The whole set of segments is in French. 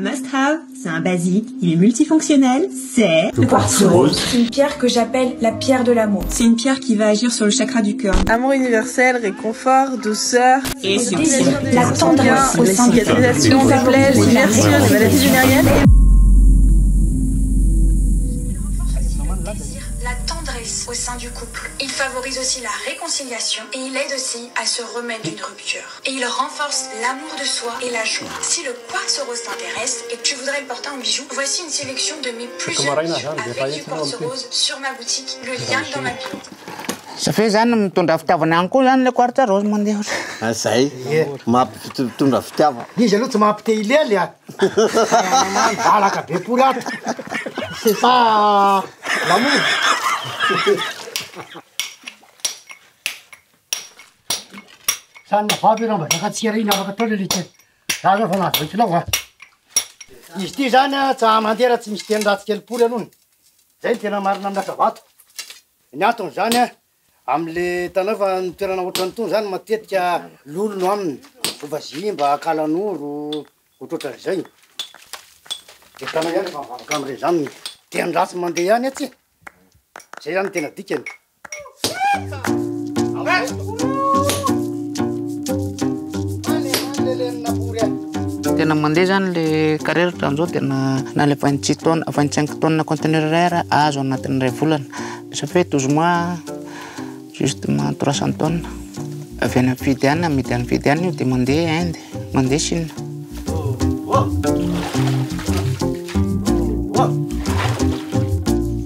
must-have, c'est un basique, il est multifonctionnel, c'est le quartz rose. C'est une pierre que j'appelle la pierre de l'amour. C'est une pierre qui va agir sur le chakra du cœur. Amour universel, réconfort, douceur. Et c'est aussi la tendresse au sein du cœur. Cicatrisation, faiblesse, diversion, les maladies vénériennes. La tendresse au sein du couple. Il favorise aussi la réconciliation et il aide aussi à se remettre d'une rupture. Et il renforce l'amour de soi et la joie. Si le quartz rose t'intéresse et que tu voudrais le porter en bijou, voici une sélection de mes plusieurs bijoux avec du quartz rose sur ma boutique. Le lien est dans ma bio. Ça fait zany mitondra fitiavana koa zany le quartz rose mandeha. Zay mampitondra fitiava. Izy aloha tsy mampite ilely a. Valaka be polato. C'est pas l'amour. Sanna vavy ramba zakatsika reny afaka atao le ty. Za zao fa nahazo kilao a. Izy ty zany tsy mandeha tsy misy tenin-dratsy kely-poly anony. Zay ny tena marina amin'ny Akavato. Ny antony zany am'le tanao fa ny toerana ohatran'itony zany matetika lolo no aminy. Vovazimba, kalanoro, ohatrohatran'izay. De tanao ihany fa mivavaka am'ireny zany tenin-dratsy mandeha ihany atsy. Zay zany tena dikany. Tena mandeha zany le carrière ohatran'izao tena na le 25 tonnes conteneur air azo anatin'ny 2 volana. Ça fait 12 mois justement 300 tonnes. Avy any mividy any, amidy any mividy any io dia mandeha Inde, mandeha Chine.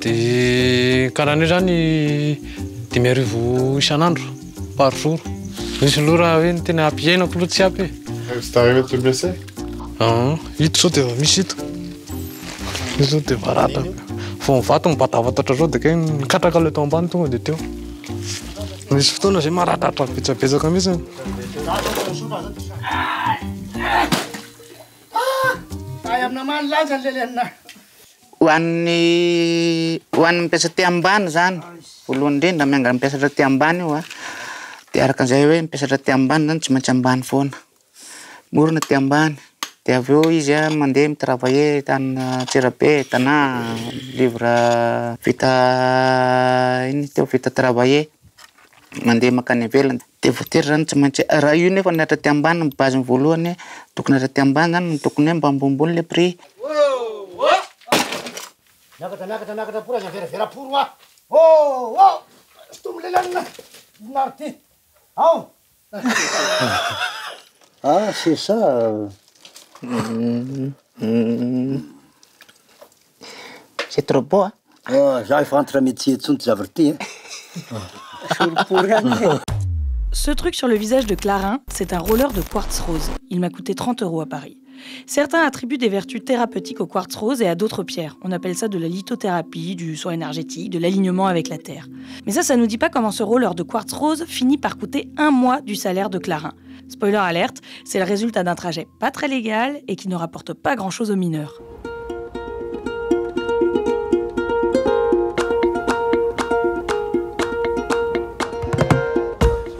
Dia karahan'io zany 5,000 isan'andro par jour. Misy loha raha hoe tena ampiainako loha tsy ampy. C'est arrivé de te blesser? Hito zao dia misy hito. Io zao dia varata. Vao mivato mibatabatatra zao dia ke mikatraka ilay tao ambany tonga dia teo. Misy fotoana zay maratratra betsabetsaka mihitsy. Ay amina mamy lanja ny lelena. Ho an'ny mipetra ty ambany zany, voalohany indrindra mianga mipetratra ty ambany io a. Dia arakan'izay hoe mipetratra ty ambany zany tsy maintsy ambany foana. Morona ty ambany. Dia avy eo izy mandeha mitravailler tany Antsirabe, Tana, livre vita vita travailler. Mandeha makany ivelany. Dia voatery zany tsy maintsy raha io nefa nahatra ty ambany ny base voalohany tokony nahatra ty ambany zany tokony hoe mba ambonimbony le prix. Miakatra pora aza veravera-poro a. Oh! Stomy lelana. Naro ty. Ao! Ah, c'est ça. C'est trop beau, hein? Za efa antitra métier intsony ty zavatra ty. Ce truc sur le visage de Clarin, c'est un roller de quartz rose. Il m'a coûté 30 € à Paris. Certains attribuent des vertus thérapeutiques au quartz rose et à d'autres pierres. On appelle ça de la lithothérapie, du soin énergétique, de l'alignement avec la terre. Mais ça nous dit pas comment ce roller de quartz rose finit par coûter 1 mois du salaire de Clarin. Spoiler alerte, c'est le résultat d'un trajet pas très légal et qui ne rapporte pas grand-chose aux mineurs.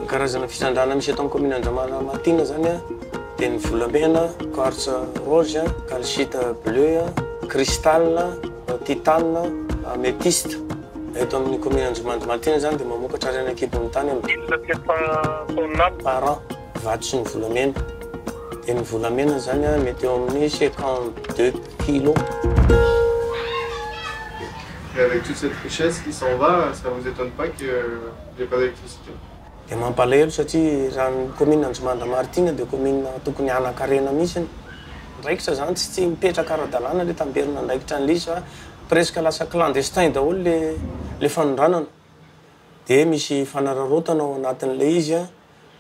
Karazana fisandrana misy eto amin'ny commune Andriamatinga zany dia ny volamena, quartz rose, calcite bleu, cristal, titane, améthyste. Eto amin'ny commune Andriamatinga zany dia mamokatra ary any ankibon'ny tany par an vato sy ny volamena. Dia ny volamena zany mety eo amin'ny 52 kilos. Et avec toute cette richesse qui s'en va, ça vous étonne pas qu'il n'y ait pas d'électricité? Dia mampalahelo satria raha ny commune Andriamatinga dia commune tokony hanan-karena mihitsy. Ndraikitra zany tsy mipetraka ara-dalàna le tamberina ndraikitra an'ilay izy fa presque lasa clandestin daholo le fanondranana. Dia misy fanararaotana ao anatin'ilay izy.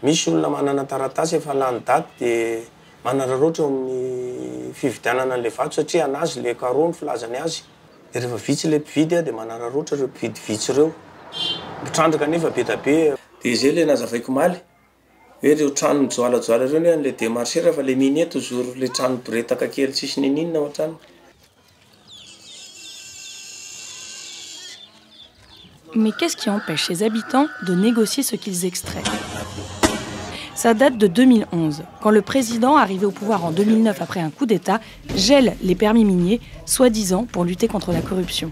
Misy olona manana taratasy efa lany daty dia manararaotra eo amin'ny fividianana an'ilay vato satria anazy le carreau ny filazany azy. Dia rehefa vitsy ilay mpividy dia manararaotra ireo mpividy vitsy ireo. Trandraka nefa be da be. Dia izay ilay nazavaiko maly hoe ireo trano mijoalajoala ireo ny an'ilay démarché rehefa ilay miny eto zoro ilay trano boretaka kely tsisy ninina ao an-trano. Mais qu'est-ce qui empêche ces habitants de négocier ce qu'ils extraient? Ça date de 2011, quand le président, arrivé au pouvoir en 2009 après un coup d'État, gèle les permis miniers, soi-disant pour lutter contre la corruption.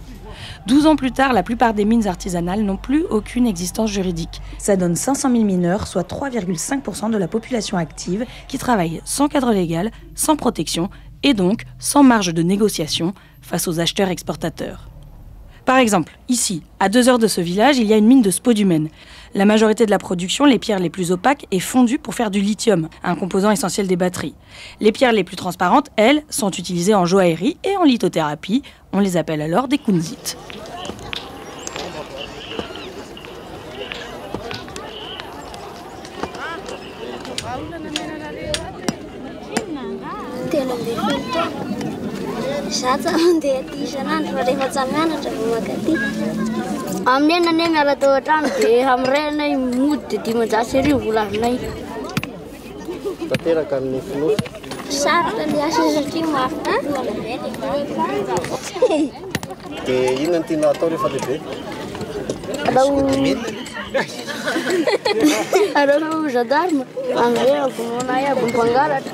12 ans plus tard, la plupart des mines artisanales n'ont plus aucune existence juridique. Ça donne 500 000 mineurs, soit 3,5% de la population active, qui travaillent sans cadre légal, sans protection et donc sans marge de négociation face aux acheteurs-exportateurs. Par exemple, ici, à 2 heures de ce village, il y a une mine de spodumène. La majorité de la production, les pierres les plus opaques, est fondue pour faire du lithium, un composant essentiel des batteries. Les pierres les plus transparentes, elles, sont utilisées en joaillerie et en lithothérapie. On les appelle alors des kunzites. Tanteraka amin'ny finosy. Sarotra le asa satria mafy. Dia inona no tiana atao rehefa lehibe? Arao gendarme, amin'ireny vomonay aby mpangalatra.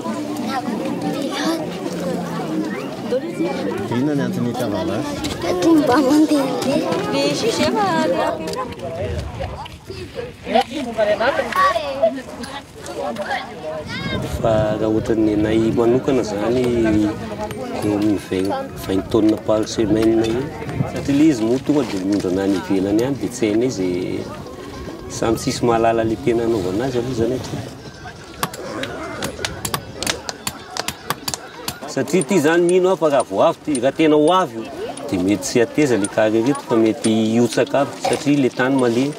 Inona ny antony itiavana azy? Tia mba mandehandeha. Fa raha ohatran'ny anay manokana zany eo amin'ny 20 tonnes par semaine io. Satria ilay izy moa tonga dia mondrana any ivelany any dia tsy haina izy samy tsisy mahalala le tena anaovana azy aloha zany aty. Satria ity zany mino afa raha vao avy ty, raha tena ho avy io dia mety tsy ateza le carré reto fa mety hiotsaka avy satria le tany malemy.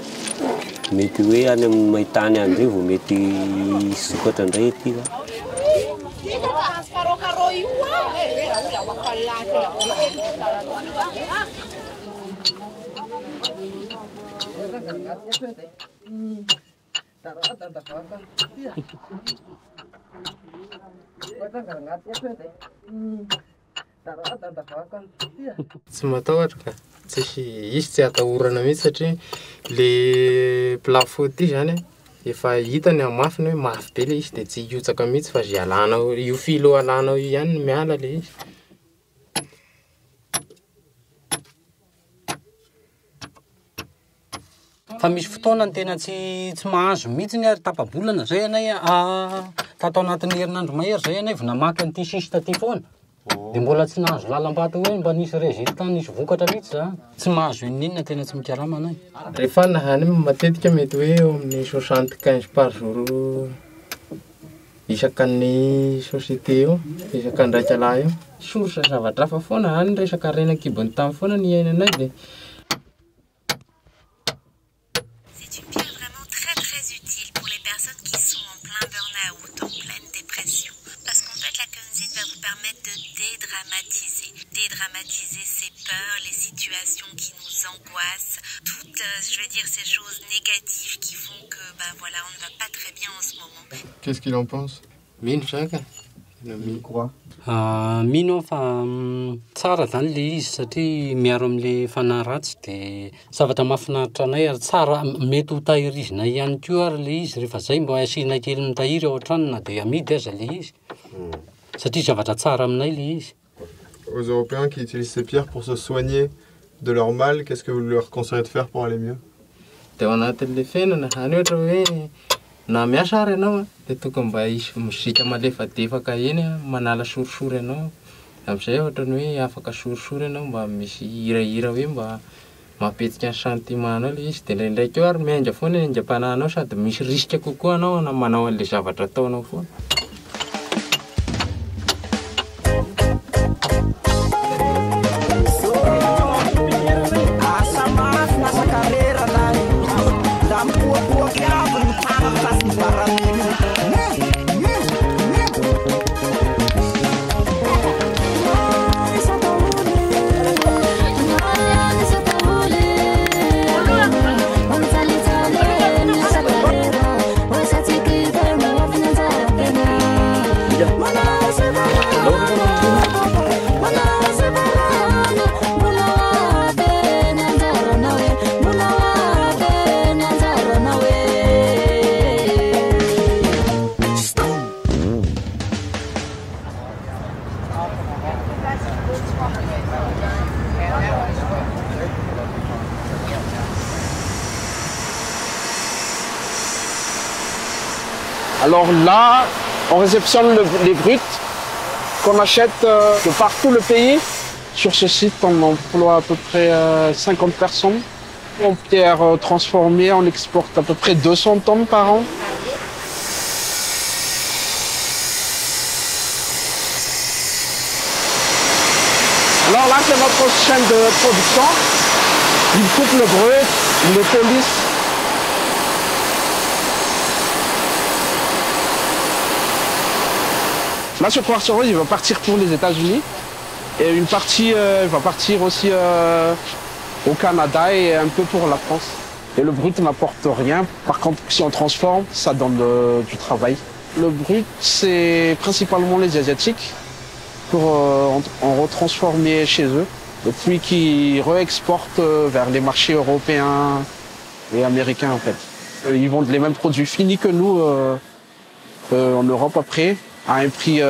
Mety hoe any amin'ny mahitany any ireo vao mety sokatra indray aty zany. Tsy matahotra ka tsisy izy tsy atahorana mihitsy satria le plafond ty zany efa hitany amafiny hoe mafy be le izy dia tsy hiotsaka mihitsy fa zay alanao io filo alanao io ihany no miala le izy. Fa misy fotoana tena tsy mahazo mihitsy ny ary tapa-bolana zay anay tato anatin'ny herinandro mahery zay anay vao namaky an'ity sisy taty foana. Dia mbola tsy nahazo lalam-bato hoe mba nisy résultat nisy vokatra mihitsy za. Tsy mahazo inona tena tsy mikarama anay. Rehefa nahany matetika mety hoe eo amin'ny 75 par jour isakan'ny société eo, isakan'ny raikalahy eo. Source zavatra hafa foana hany resaka renakibony tamy foana ny iainanay dia. Dédramatiser ces peurs, les situations qui nous angoissent, toutes, je veux dire, ces choses négatives qui font que, voilà, on ne va pas très bien en ce moment. Qu'est-ce qu'il en pense? Mino zaka. Mino quoi? Mino fa tsara zany le izy satria miaro amin'le fanahy ratsy dia zavatra mahafinaritra anay ary tsara mety ho tahirizinay ihany koa ary le izy rehefa zay mba asianay kely mitahiry ao an-trano na dia amidy aza le izy. Satria zavatra tsara aminay le izy. Aux Européens qui utilisent ces pierres pour se soigner de leur mal, qu'est-ce que vous leur conseillez de faire pour aller mieux? Dia ao anatin'le fiainana any ohatra hoe na miasa ary ianao dia tokony mba hisy mozika malefadefaka eny manala sorisory ianao. Amin'izay ohatrany hoe afaka sorisory ianao mba misy hirahira hoe mba mampetsika ny sentimentanao le izy dia ndraindraiky eo ary miainga foana ny aingam-panahinao sady misy risika kokoa anao na manao an'le zavatra ataonao foana. Thank you. Alors là, on réceptionne les brutes qu'on achète de partout le pays. Sur ce site, on emploie à peu près 50 personnes. En pierre transformée, on exporte à peu près 200 tonnes par an. Alors là, c'est notre chaîne de production. Ils coupent le brut, ils le polissent. Là, ce quartz rose, il va partir pour les États-Unis. Et une partie va partir aussi au Canada et un peu pour la France. Et le brut n'apporte rien. Par contre, si on transforme, ça donne du travail. Le brut, c'est principalement les Asiatiques pour en retransformer chez eux. Et puis qui réexportent vers les marchés européens et américains en fait. Ils vendent les mêmes produits finis que nous en Europe après, à un prix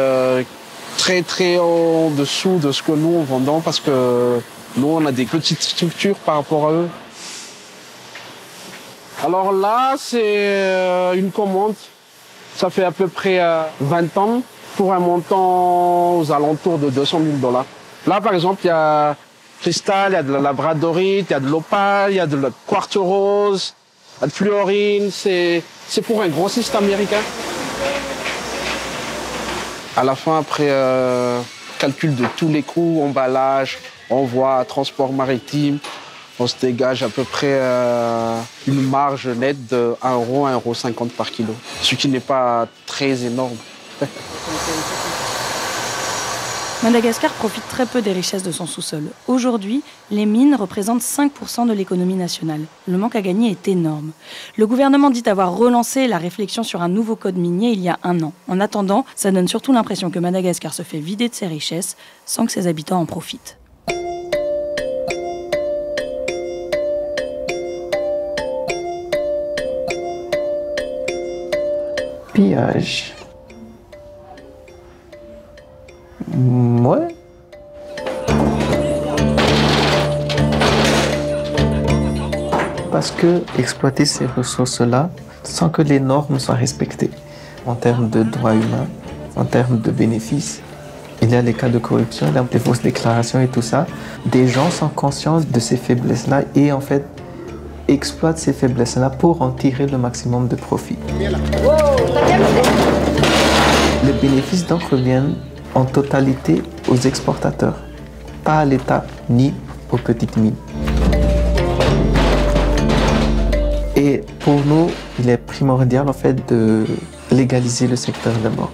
très très en dessous de ce que nous on vendons parce que nous on a des petites structures par rapport à eux. Alors là c'est une commande, ça fait à peu près 20 tonnes pour un montant aux alentours de $200 000. Là par exemple il y a cristal, il y a de la labradorite, il y a de l'opale, il y a de la quartz rose, il y a de fluorine, c'est pour un grossiste américain. À la fin, après calcul de tous les coûts, emballage, envoi, transport maritime, on se dégage à peu près une marge nette de 1 €, 1,50 € par kilo, ce qui n'est pas très énorme. Madagascar profite très peu des richesses de son sous-sol. Aujourd'hui, les mines représentent 5% de l'économie nationale. Le manque à gagner est énorme. Le gouvernement dit avoir relancé la réflexion sur un nouveau code minier il y a 1 an. En attendant, ça donne surtout l'impression que Madagascar se fait vider de ses richesses sans que ses habitants en profitent. Pillage. Ouais. Parce que exploiter ces ressources-là sans que les normes soient respectées en termes de droits humains, en termes de bénéfices, il y a les cas de corruption, des fausses déclarations et tout ça. Des gens sont conscients de ces faiblesses-là et en fait exploitent ces faiblesses-là pour en tirer le maximum de profit. Les bénéfices donc reviennent en totalité aux exportateurs, pas à l'État ni aux petites mines. Et pour nous, il est primordial en fait de légaliser le secteur d'abord,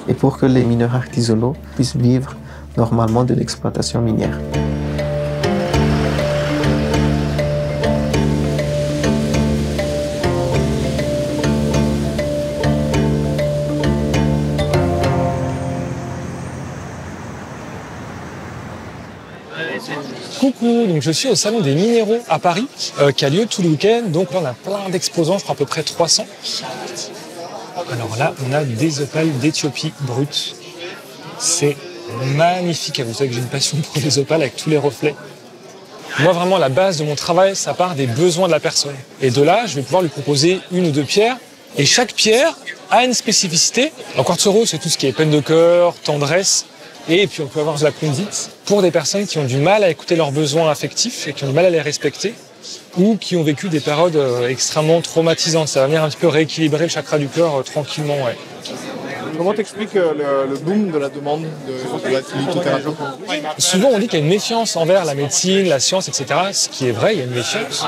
et pour que les mineurs artisanaux puissent vivre normalement de l'exploitation minière. Coucou, donc je suis au Salon des Minéraux à Paris, qui a lieu tout le week-end. Donc là, on a plein d'exposants, je crois à peu près 300. Alors là, on a des opales d'Éthiopie brutes. C'est magnifique. Vous savez que j'ai une passion pour les opales avec tous les reflets. Moi, vraiment, la base de mon travail, ça part des besoins de la personne. Et de là, je vais pouvoir lui proposer 1 ou 2 pierres. Et chaque pierre a une spécificité. En quartz rose, c'est tout ce qui est peine de cœur, tendresse. Et puis on peut avoir de la condite pour des personnes qui ont du mal à écouter leurs besoins affectifs et qui ont du mal à les respecter ou qui ont vécu des périodes extrêmement traumatisantes. Ça va venir un petit peu rééquilibrer le chakra du cœur tranquillement. Ouais. Comment t'expliques le boom de la demande de la lithothérapie? Souvent on dit qu'il y a une méfiance envers la médecine, la science, etc. Ce qui est vrai, il y a une méfiance.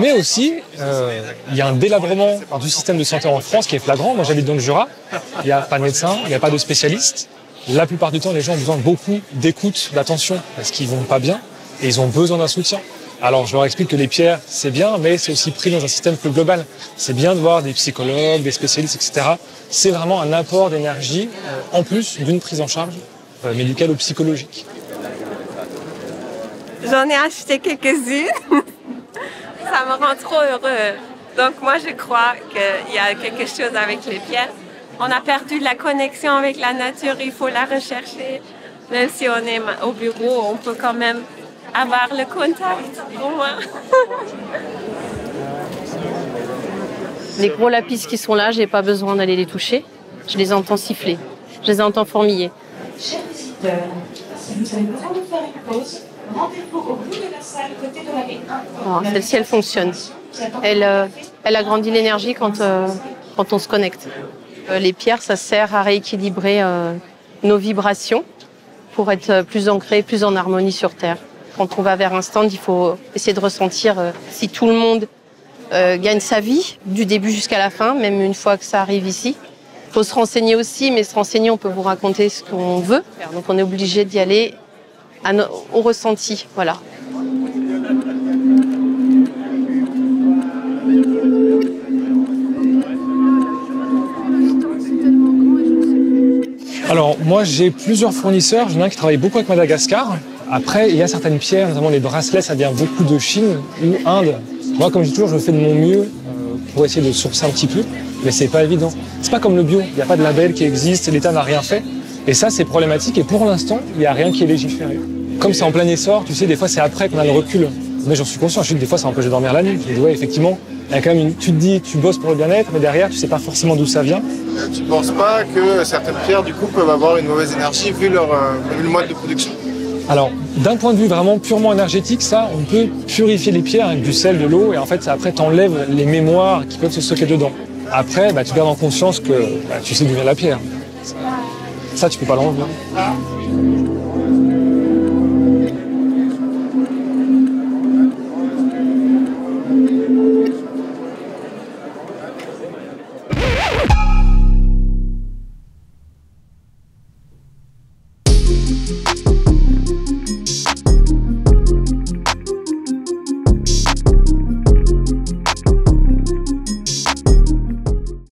Mais aussi, il y a un délabrement du système de santé en France qui est flagrant. Moi j'habite dans le Jura, il n'y a pas de médecin, il n'y a pas de spécialiste. La plupart du temps, les gens ont besoin beaucoup d'écoute, d'attention, parce qu'ils vont pas bien et ils ont besoin d'un soutien. Alors, je leur explique que les pierres, c'est bien, mais c'est aussi pris dans un système plus global. C'est bien de voir des psychologues, des spécialistes, etc. C'est vraiment un apport d'énergie, en plus d'une prise en charge médicale ou psychologique. J'en ai acheté quelques-unes. Ça me rend trop heureux. Donc, moi, je crois qu'il y a quelque chose avec les pierres. On a perdu la connexion avec la nature, il faut la rechercher. Même si on est au bureau, on peut quand même avoir le contact, au moins. Les gros lapis qui sont là, j'ai pas besoin d'aller les toucher. Je les entends siffler, je les entends fourmiller. Chers visiteurs, si vous avez besoin de faire une pause, rendez-vous au bout de la salle côté de la V1. Celle-ci, elle fonctionne. Elle agrandit l'énergie quand on se connecte. Les pierres, ça sert à rééquilibrer nos vibrations pour être plus ancrés, plus en harmonie sur Terre. Quand on va vers un stand, il faut essayer de ressentir si tout le monde gagne sa vie, du début jusqu'à la fin, même une fois que ça arrive ici. Il faut se renseigner aussi, mais se renseigner, on peut vous raconter ce qu'on veut. Donc on est obligé d'y aller au ressenti, voilà. Alors moi j'ai plusieurs fournisseurs, j'en ai un qui travaille beaucoup avec Madagascar. Après il y a certaines pierres, notamment les bracelets, ça vient beaucoup de Chine ou Inde. Moi comme je dis toujours, je fais de mon mieux pour essayer de sourcer un petit peu, mais c'est pas évident. C'est pas comme le bio, il n'y a pas de label qui existe, l'État n'a rien fait. Et ça c'est problématique et pour l'instant il n'y a rien qui est légiféré. Comme c'est en plein essor, tu sais, des fois c'est après qu'on a le recul. Mais j'en suis conscient, je sais que des fois ça empêche de dormir la nuit. Je dis ouais effectivement, il y a quand même tu te dis tu bosses pour le bien-être, mais derrière tu sais pas forcément d'où ça vient. Tu ne penses pas que certaines pierres, du coup, peuvent avoir une mauvaise énergie vu le mode de production? Alors, d'un point de vue vraiment purement énergétique, ça, on peut purifier les pierres avec du sel, de l'eau, et en fait, ça, après, t'enlèves les mémoires qui peuvent se stocker dedans. Après, tu gardes en conscience que tu sais d'où vient la pierre. Ça, tu peux pas l'enlever.